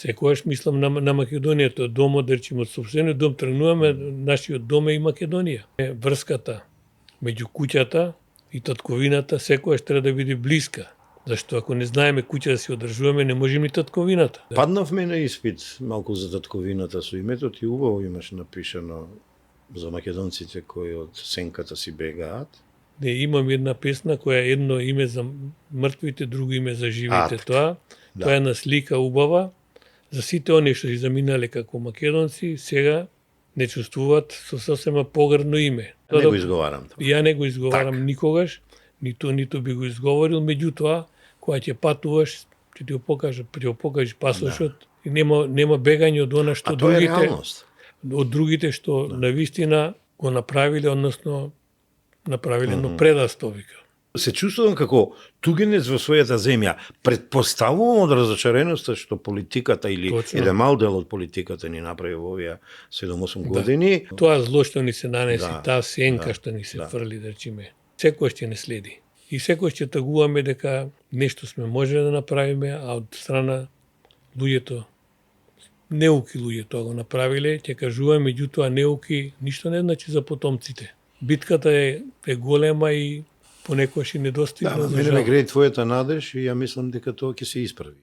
Секогаш мислам на Македонија, тоа домот, да речеме, од сопствениот дом тргнуваме, нашиот дом е и Македонија. Врската меѓу куќата и татковината секогаш треба да биде блиска. Зашто ако не знаеме куќа да си одржуваме, не можеме ни татковината. Паднавме на испит малку за татковината со името ти, убаво имаш напишано за македонците кои од сенката си бегаат. Не, имам една песна која е едно име за мртвите, друго име за живите. Тоа е една слика убава за сите оние што си заминале како македонци, сега не чувствуваат со сосема погрдно име. Не го изговарам тоа. Ја не го изговарам никогаш, ниту би го изговорил, меѓутоа кога ќе патуваш, ќе ти го покажеш пасошот и нема бегање од она што другите од другите што навистина го направиле, односно направиле но предасто, вика. Се чувствувам како тугенец во својата земја. Предпоставувам од разочареноста што политиката или еден мал дел од политиката ни направи во овие 7-8 години. Тоа зло што ни се нанеси, таа сенка што ни се фрли, да речеме, секој ќе не следи. И секој ќе тагуваме дека нешто сме можеле да направиме, а од страна луѓето, неуки луѓе тоа го направиле, ќе кажуваме, меѓутоа неуки ништо не значи за потомците. Битката е голема и понекогаш и недостигна. Да, мене ме греди твојата надеж и ја мислам дека тоа ќе се исправи.